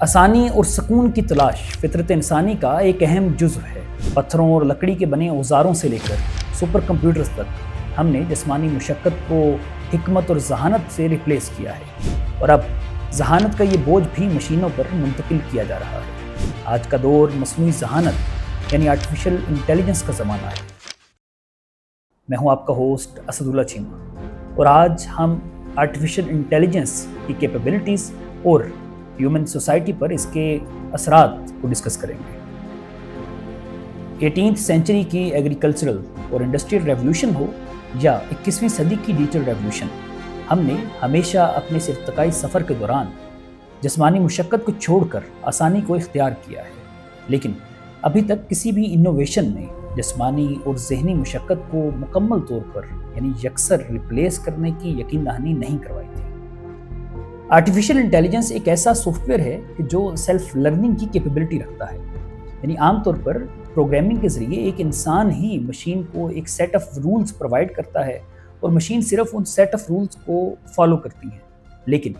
آسانی اور سکون کی تلاش فطرت انسانی کا ایک اہم جزو ہے۔ پتھروں اور لکڑی کے بنے اوزاروں سے لے کر سپر کمپیوٹرز تک ہم نے جسمانی مشقت کو حکمت اور ذہانت سے ریپلیس کیا ہے، اور اب ذہانت کا یہ بوجھ بھی مشینوں پر منتقل کیا جا رہا ہے۔ آج کا دور مصنوعی ذہانت یعنی آرٹیفیشل انٹیلیجنس کا زمانہ ہے۔ میں ہوں آپ کا ہوسٹ اسد اللہ چیمہ، اور آج ہم آرٹیفیشل انٹیلیجنس کی کیپیبلٹیز اور ہیومن سوسائٹی پر اس کے اثرات کو ڈسکس کریں گے۔ 18ویں سینچری کی ایگریکلچرل اور انڈسٹریل ریولوشن ہو یا 21ویں صدی کی ڈیجیٹل ریولوشن، ہم نے ہمیشہ اپنے اس ارتقائی سفر کے دوران جسمانی مشقت کو چھوڑ کر آسانی کو اختیار کیا ہے، لیکن ابھی تک کسی بھی انوویشن نے جسمانی اور ذہنی مشقت کو مکمل طور پر یعنی یکسر ریپلیس کرنے کی یقین دہانی نہیں کروائی تھی۔ آرٹیفیشل انٹیلیجنس ایک ایسا سافٹ ویئر ہے کہ جو سیلف لرننگ کی کیپیبلٹی رکھتا ہے، یعنی عام طور پر پروگرامنگ کے ذریعے ایک انسان ہی مشین کو ایک سیٹ آف رولز پرووائڈ کرتا ہے اور مشین صرف ان سیٹ آف رولز کو فالو کرتی ہے۔ لیکن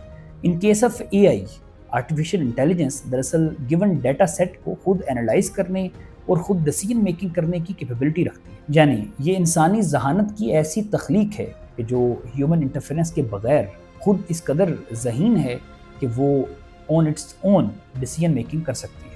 in case of a I, artificial intelligence دراصل گیون ڈیٹا سیٹ کو خود اینالائز کرنے اور خود ڈیسیژن میکنگ کرنے کی کیپیبلٹی رکھتی ہے۔ یعنی یہ انسانی ذہانت کی ایسی تخلیق ہے کہ جو ہیومن انٹرفیرنس کے بغیر خود اس قدر ذہین ہے کہ وہ on its own decision making کر سکتی ہے۔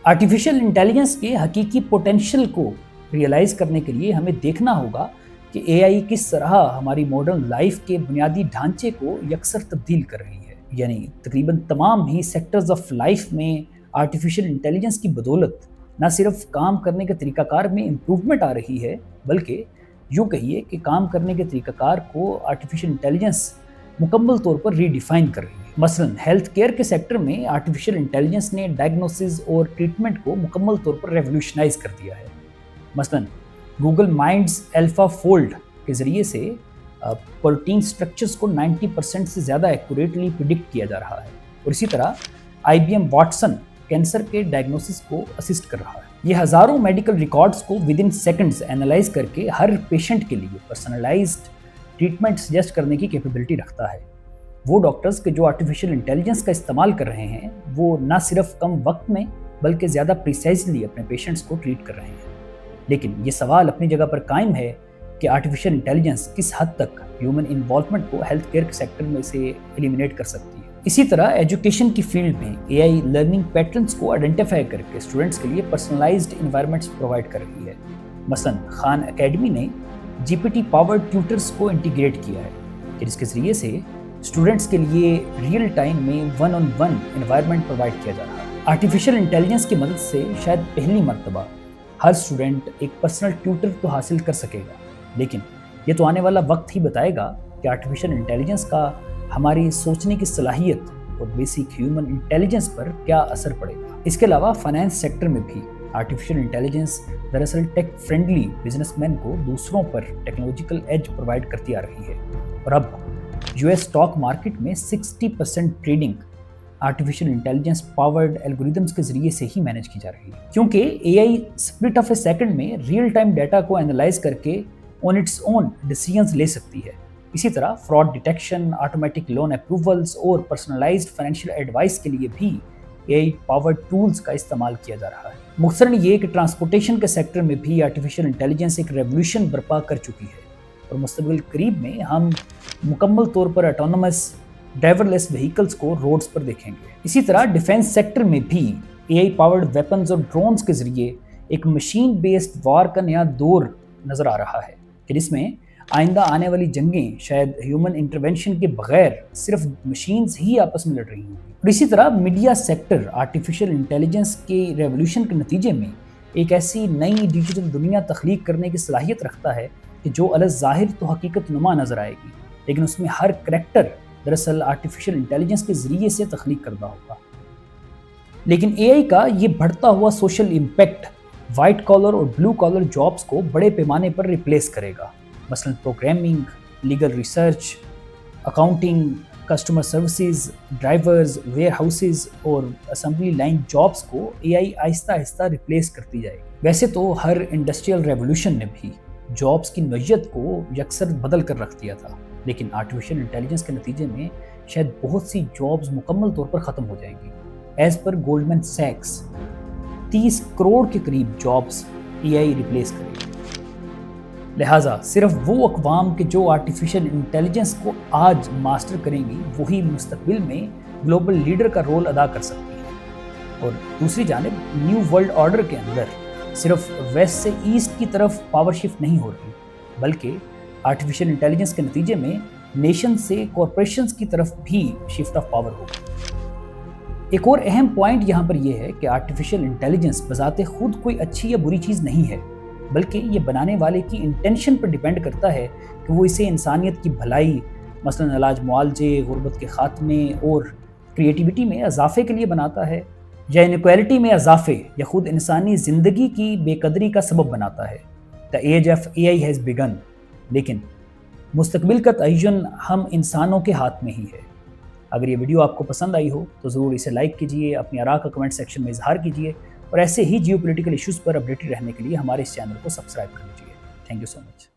آرٹیفیشل انٹیلیجنس کے حقیقی پوٹینشیل کو ریئلائز کرنے کے لیے ہمیں دیکھنا ہوگا کہ اے آئی کس طرح ہماری ماڈرن لائف کے بنیادی ڈھانچے کو یکسر تبدیل کر رہی ہے۔ یعنی تقریباً تمام ہی سیکٹرز آف لائف میں آرٹیفیشل انٹیلیجنس کی بدولت نہ صرف کام کرنے کے طریقہ کار میں امپروومنٹ آ رہی ہے، بلکہ یوں کہیے کہ کام کرنے کے طریقہ کار کو آرٹیفیشل انٹیلیجنس مکمل طور پر ری ڈیفائن کر رہی ہے۔ مثلاً ہیلتھ کیئر کے سیکٹر میں آرٹیفیشل انٹیلیجنس نے ڈائگنوسس اور ٹریٹمنٹ کو مکمل طور پر ریولیوشنائز کر دیا ہے۔ مثلاً گوگل مائنڈز الفا فولڈ کے ذریعے سے پروٹین سٹرکچرز کو 90% سے زیادہ ایکوریٹلی پریڈکٹ کیا جا رہا ہے، اور اسی طرح آئی بی ایم واٹسن کینسر کے ڈائگنوسس کو اسسٹ کر رہا ہے۔ یہ ہزاروں میڈیکل ریکارڈز کو ود ان سیکنڈز اینالائز کر کے ہر پیشنٹ کے لیے پرسنلائزڈ ٹریٹمنٹ سجیسٹ کرنے کی کیپیبلٹی رکھتا ہے۔ وہ ڈاکٹرز کے جو آرٹیفیشل انٹیلیجنس کا استعمال کر رہے ہیں، وہ نہ صرف کم وقت میں بلکہ زیادہ پریسائزلی اپنے پیشنٹس کو ٹریٹ کر رہے ہیں۔ لیکن یہ سوال اپنی جگہ پر قائم ہے کہ آرٹیفیشل انٹیلیجنس کس حد تک ہیومن انوالومنٹ کو ہیلتھ کیئر کے سیکٹر میں سے ایلیمینیٹ کر سکتی ہے۔ اسی طرح ایجوکیشن کی فیلڈ میں اے آئی لرننگ پیٹرنز کو آئیڈینٹیفائی کر کے اسٹوڈنٹس کے لیے پرسنلائزڈ انوائرمنٹس پرووائڈ کر رہی ہے۔ مثلاً خان اکیڈمی نے جی پی ٹی پاورڈ ٹیوٹرز کو انٹیگریٹ کیا ہے، جس کے ذریعے سے اسٹوڈنٹس کے لیے ریئل ٹائم میں one on one environment provide کیا جا رہا ہے۔ آرٹیفیشل انٹیلیجنس کی مدد سے شاید پہلی مرتبہ ہر اسٹوڈنٹ ایک پرسنل ٹیوٹر تو حاصل کر سکے گا، لیکن یہ تو آنے والا وقت ہی بتائے گا کہ آرٹیفیشل انٹیلیجنس کا ہماری سوچنے کی صلاحیت اور بیسک ہیومن انٹیلیجنس پر کیا اثر پڑے گا۔ اس کے علاوہ فائنانس سیکٹر میں بھی آرٹیفیشل انٹیلیجنس دراصل ٹیک فرینڈلی بزنس مین کو دوسروں پر ٹیکنالوجیکل ایج پرووائڈ کرتی آ رہی ہے، اور اب یو ایس اسٹاک مارکیٹ میں 60% trading artificial intelligence powered algorithms کے ذریعے سے ہی مینیج کی جا رہی ہے، کیونکہ اے آئی سپلٹ آف اے سیکنڈ میں ریئل ٹائم ڈیٹا کو اینالائز کر کے آن اٹس اون ڈیسیژنز لے سکتی ہے۔ اسی طرح fraud detection, automatic loan approvals اور پرسنلائزڈ فائنینشیل ایڈوائس کے لیے بھی اے آئی پاورڈ ٹولز کا استعمال کیا جا رہا ہے۔ مختصراً یہ کہ ٹرانسپورٹیشن کے سیکٹر میں بھی آرٹیفیشل انٹیلیجنس ایک ریولوشن برپا کر چکی ہے، اور مستقبل قریب میں ہم مکمل طور پر آٹونومس ڈرائیور لیس وہیکلز کو روڈز پر دیکھیں گے۔ اسی طرح ڈیفینس سیکٹر میں بھی اے آئی پاورڈ ویپنز اور ڈرونز کے ذریعے ایک مشین بیسڈ وار کا نیا دور نظر آ رہا ہے، کہ جس میں آئندہ آنے والی جنگیں شاید ہیومن انٹرونشن کے بغیر صرف مشینز ہی آپس میں لڑ رہی ہوں۔ اور اسی طرح میڈیا سیکٹر آرٹیفیشل انٹیلیجنس کے ریولوشن کے نتیجے میں ایک ایسی نئی ڈیجیٹل دنیا تخلیق کرنے کی صلاحیت رکھتا ہے کہ جو الظاہر تو حقیقت نما نظر آئے گی، لیکن اس میں ہر کریکٹر دراصل آرٹیفیشل انٹیلیجنس کے ذریعے سے تخلیق کردہ ہوگا۔ لیکن اے آئی کا یہ بڑھتا ہوا سوشل امپیکٹ وائٹ کالر اور بلو کالر جابز کو بڑے پیمانے پر ریپلیس کرے گا۔ مثلاً programming, legal research, accounting, customer services, drivers, where houses اور اسمبلی لائن جابز کو اے آئی آہستہ آہستہ ریپلیس کرتی جائے گی۔ ویسے تو ہر انڈسٹریل ریولوشن نے بھی جابز کی نوعیت کو یکسر بدل کر رکھ دیا تھا، لیکن آرٹیفیشل انٹیلیجنس کے نتیجے میں شاید بہت سی جابز مکمل طور پر ختم ہو جائیں گی۔ ایز پر گولڈمین سیکس 30 کروڑ کے قریب جابز اے آئی ریپلیس کرے گی۔ لہٰذا صرف وہ اقوام کے جو آرٹیفیشل انٹیلیجنس کو آج ماسٹر کریں گی وہی مستقبل میں گلوبل لیڈر کا رول ادا کر سکتی ہیں۔ اور دوسری جانب نیو ورلڈ آرڈر کے اندر صرف ویسٹ سے ایسٹ کی طرف پاور شفٹ نہیں ہو رہی، بلکہ آرٹیفیشل انٹیلیجنس کے نتیجے میں نیشن سے کارپوریشنز کی طرف بھی شفٹ آف پاور ہوگی۔ ایک اور اہم پوائنٹ یہاں پر یہ ہے کہ آرٹیفیشل انٹیلیجنس بذات خود کوئی اچھی یا بری چیز نہیں ہے، بلکہ یہ بنانے والے کی انٹینشن پر ڈیپینڈ کرتا ہے کہ وہ اسے انسانیت کی بھلائی، مثلاً علاج معالجے، غربت کے خاتمے اور کریٹیوٹی میں اضافے کے لیے بناتا ہے، یا انیکویلٹی میں اضافے یا خود انسانی زندگی کی بے قدری کا سبب بناتا ہے۔ The age of AI has begun، لیکن مستقبل کا تعین ہم انسانوں کے ہاتھ میں ہی ہے۔ اگر یہ ویڈیو آپ کو پسند آئی ہو تو ضرور اسے لائک کیجئے، اپنی آراء کا کمنٹ سیکشن میں اظہار کیجئے، اور ایسے ہی جیو پولیٹیکل ایشوز پر اپڈیٹڈ رہنے کے لیے ہمارے اس چینل کو سبسکرائب کر لیجئے۔ Thank you so much.